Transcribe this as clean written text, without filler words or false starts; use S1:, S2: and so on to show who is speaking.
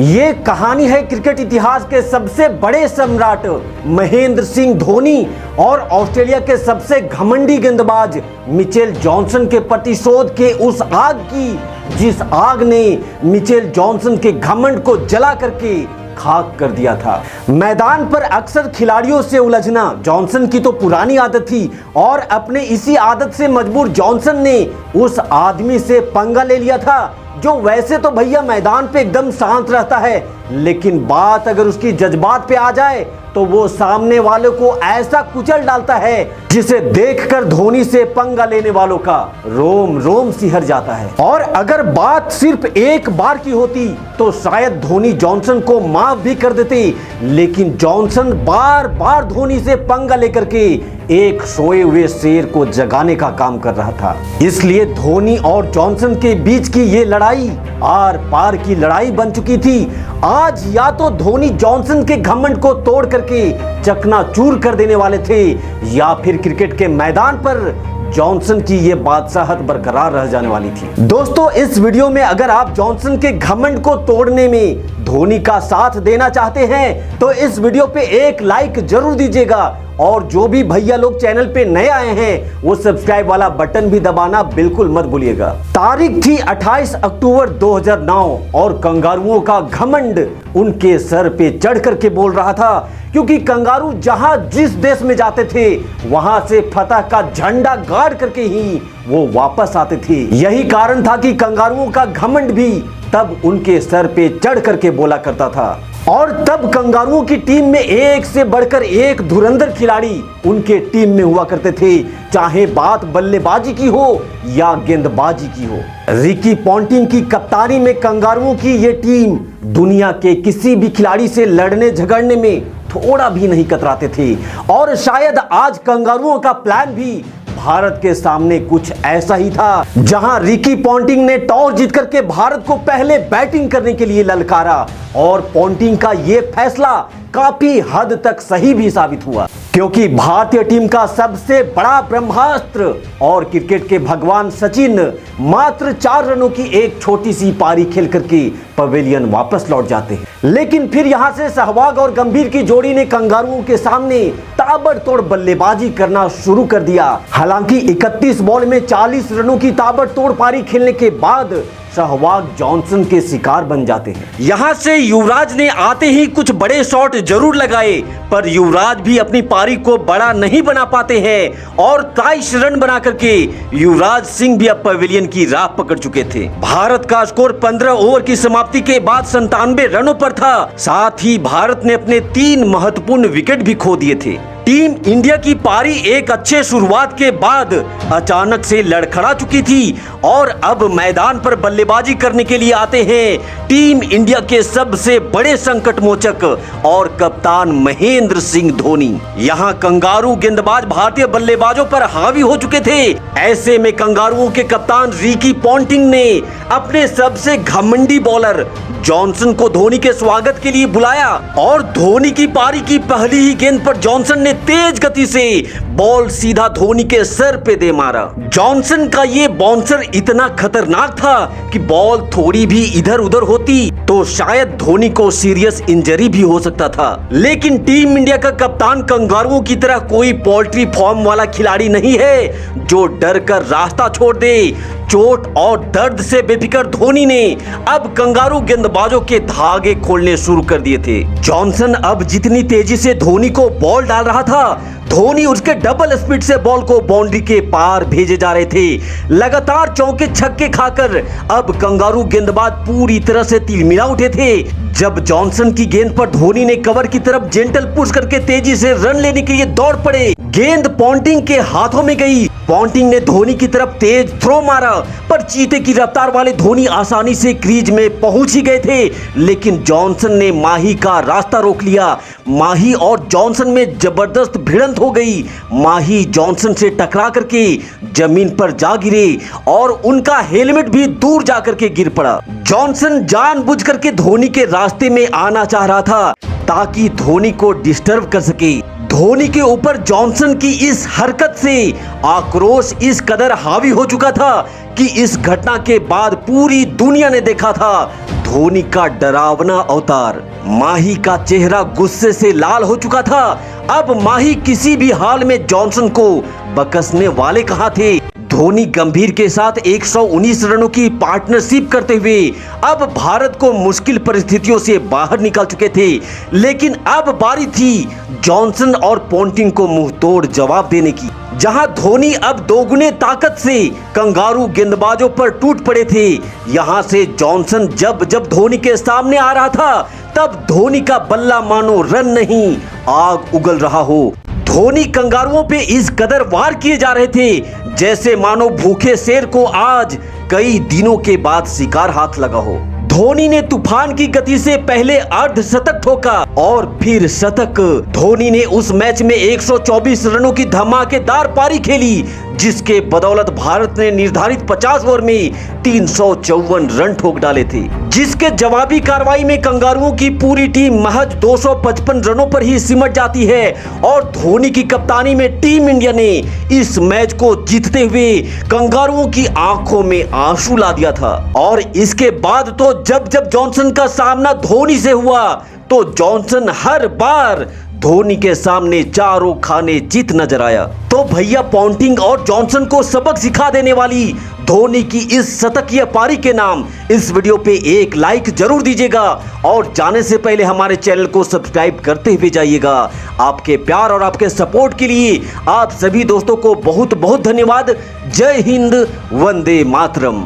S1: ये कहानी है क्रिकेट इतिहास के सबसे बड़े सम्राट महेंद्र सिंह धोनी और ऑस्ट्रेलिया के सबसे घमंडी गेंदबाज मिचेल जॉनसन के प्रतिशोध के उस आग की, जिस आग ने मिचेल जॉनसन के घमंड को जला करके खाक कर दिया था। मैदान पर अक्सर खिलाड़ियों से उलझना जॉनसन की तो पुरानी आदत थी और अपने इसी आदत से मजबूर जॉनसन ने उस आदमी से पंगा ले लिया था जो वैसे तो भैया मैदान पे एकदम शांत रहता है, लेकिन बात अगर उसकी जज्बात पे आ जाए तो वो सामने वालों को ऐसा कुचल डालता है जिसे देखकर धोनी से पंगा लेने वालों का रोम रोम सिहर जाता है। और अगर बात सिर्फ एक बार की होती तो शायद धोनी जॉनसन को माफ भी कर देते, लेकिन जॉनसन बार बार धोनी से पंगा लेकर के एक सोए हुए शेर को जगाने का काम कर रहा था। इसलिए धोनी और जॉनसन के बीच की ये लड़ाई आर पार की लड़ाई बन चुकी थी। आज या तो धोनी जॉनसन के घमंड को तोड़ करके चकनाचूर कर देने वाले थे या फिर क्रिकेट के मैदान पर जॉनसन की ये बादशाहत बरकरार रह जाने वाली थी। दोस्तों, इस वीडियो में अगर आप जॉनसन के घमंड को तोड़ने में धोनी का साथ देना चाहते हैं तो इस वीडियो पे एक लाइक जरूर दीजिएगा और जो भी भैया लोग चैनल पे नए आए हैं वो सब्सक्राइब वाला बटन भी दबाना बिल्कुल मत भूलिएगा। तारीख थी 28 अक्टूबर 2009 और कंगारुओं का घमंड उनके सर पे चढ़ करके बोल रहा था, क्योंकि कंगारू जहां जिस देश में जाते थे वहां से फतह का झंडा गाड़ करके ही वो वापस आते थे। यही कारण था कि कंगारुओं का घमंड भी तब उनके सर पे चढ़ करके बोला करता था। और तब कंगारुओं की टीम में एक से बढ़कर एक धुरंधर खिलाड़ी उनके टीम में हुआ करते थे, चाहे बात बल्लेबाजी की हो या गेंदबाजी की हो। रिकी पॉन्टिंग की कप्तानी में कंगारुओं की ये टीम दुनिया के किसी भी खिलाड़ी से लड़ने झगड़ने में थोड़ा भी नहीं कतराते थे और शायद आज कंगारुओं का प्लान भी भारत के सामने कुछ ऐसा ही था, जहां रिकी पॉन्टिंग ने टॉस जीत करके भारत को पहले बैटिंग करने के लिए ललकारा और पॉन्टिंग का यह फैसला काफी हद तक सही भी साबित हुआ, क्योंकि भारतीय टीम का सबसे बड़ा ब्रह्मास्त्र और क्रिकेट के भगवान सचिन मात्र 4 रनों की एक छोटी सी पारी खेल करके पवेलियन वापस लौट जाते हैं। लेकिन फिर यहां से सहवाग और गंभीर की जोड़ी ने कंगारुओं के सामने ताबड़तोड़ बल्लेबाजी करना शुरू कर दिया। हालांकि 31 बॉल में 40 रनों की ताबड़तोड़ पारी खेलने के बाद सहवाग जॉनसन के शिकार बन जाते हैं। यहां से युवराज ने आते ही कुछ बड़े शॉट जरूर लगाए, पर युवराज भी अपनी पारी को बड़ा नहीं बना पाते हैं और 23 रन बना करके युवराज सिंह भी अब पवेलियन की राह पकड़ चुके थे। भारत का स्कोर 15 ओवर की समाप्ति के बाद 97 रनों पर था। साथ ही भारत ने अपने 3 महत्वपूर्ण विकेट भी खो दिए थे। टीम इंडिया की पारी एक अच्छे शुरुआत के बाद अचानक से लड़खड़ा चुकी थी और अब मैदान पर बल्लेबाजी करने के लिए आते हैं टीम इंडिया के सबसे बड़े संकट मोचक और कप्तान महेंद्र सिंह धोनी। यहां कंगारू गेंदबाज भारतीय बल्लेबाजों पर हावी हो चुके थे। ऐसे में कंगारुओं के कप्तान रिकी पॉन्टिंग ने अपने सबसे घमंडी बॉलर जॉनसन को धोनी के स्वागत के लिए बुलाया और धोनी की पारी की पहली ही गेंद पर जॉनसन ने तेज गति से बॉल सीधा धोनी के सर पे दे मारा। जॉनसन का ये बाउंसर इतना खतरनाक था कि बॉल थोड़ी भी इधर उधर होती तो शायद धोनी को सीरियस इंजरी भी हो सकता था। लेकिन टीम इंडिया का कप्तान कंगारुओं की तरह कोई पोल्ट्री फॉर्म वाला खिलाड़ी नहीं है जो डर कर रास्ता छोड़ दे। चोट और दर्द से बेफिक्र धोनी ने अब कंगारू गेंदबाजों के धागे खोलने शुरू कर दिए थे। जॉनसन अब जितनी तेजी से धोनी को बॉल डाल रहा था, धोनी उसके डबल स्पीड से बॉल को बाउंड्री के पार भेजे जा रहे थे। लगातार चौके छक्के खाकर अब कंगारू गेंदबाज पूरी तरह से तिलमिला उठे थे। जब जॉनसन की गेंद पर धोनी ने कवर की तरफ जेंटल पुश करके तेजी से रन लेने के लिए दौड़ पड़े, गेंद पॉन्टिंग के हाथों में गई। पॉन्टिंग ने धोनी की तरफ तेज थ्रो मारा, पर चीते की रफ्तार वाले धोनी आसानी से क्रीज में पहुंच ही गए थे, लेकिन जॉनसन ने माही का रास्ता रोक लिया। माही और जॉनसन में जबरदस्त भिड़ंत हो गई। माही जॉनसन से टकरा करके जमीन पर जा गिरे और उनका हेलमेट भी दूर जा करके गिर पड़ा। जॉनसन जानबूझ करके धोनी के रास्ते में आना चाह रहा था ताकि धोनी को डिस्टर्ब कर सके। धोनी के ऊपर जॉनसन की इस हरकत से आक्रोश इस कदर हावी हो चुका था कि इस घटना के बाद पूरी दुनिया ने देखा था धोनी का डरावना अवतार। माही का चेहरा गुस्से से लाल हो चुका था। अब माही किसी भी हाल में जॉनसन को बकसने वाले कहां थे। धोनी गंभीर के साथ 119 रनों की पार्टनरशिप करते हुए अब भारत को मुश्किल परिस्थितियों से बाहर निकाल चुके थे, लेकिन अब बारी थी जॉनसन और पोंटिंग को मुंह तोड़ जवाब देने की। जहां धोनी अब दोगुने ताकत से कंगारू गेंदबाजों पर टूट पड़े थे, यहां से जॉनसन जब जब धोनी के सामने आ रहा था तब धोनी का बल्ला मानो रन नहीं आग उगल रहा हो। धोनी कंगारुओं पे इस कदर वार किए जा रहे थे जैसे मानो भूखे शेर को आज कई दिनों के बाद शिकार हाथ लगा हो। धोनी ने तूफान की गति से पहले अर्धशतक ठोका और फिर शतक। धोनी ने उस मैच में 124 रनों की धमाकेदार पारी खेली, जिसके बदौलत भारत ने निर्धारित 50 ओवर में 354 रन ठोक डाले थे, जिसके जवाबी कार्रवाई में कंगारुओं की पूरी टीम महज 255 रनों पर ही सिमट जाती है और धोनी की कप्तानी में टीम इंडिया ने इस मैच को जीतते हुए कंगारुओं की आंखों में आंसू ला दिया था। और इसके बाद तो जब जब जॉनसन का सामना धोनी से हुआ तो जॉनसन हर बार धोनी के सामने चारों खाने जीत नजर आया। तो भैया पोंटिंग और जॉनसन को सबक सिखा देने वाली धोनी की इस शतकीय पारी के नाम इस वीडियो पे एक लाइक जरूर दीजिएगा और जाने से पहले हमारे चैनल को सब्सक्राइब करते हुए जाइएगा। आपके प्यार और आपके सपोर्ट के लिए आप सभी दोस्तों को बहुत बहुत धन्यवाद। जय हिंद, वंदे मातरम।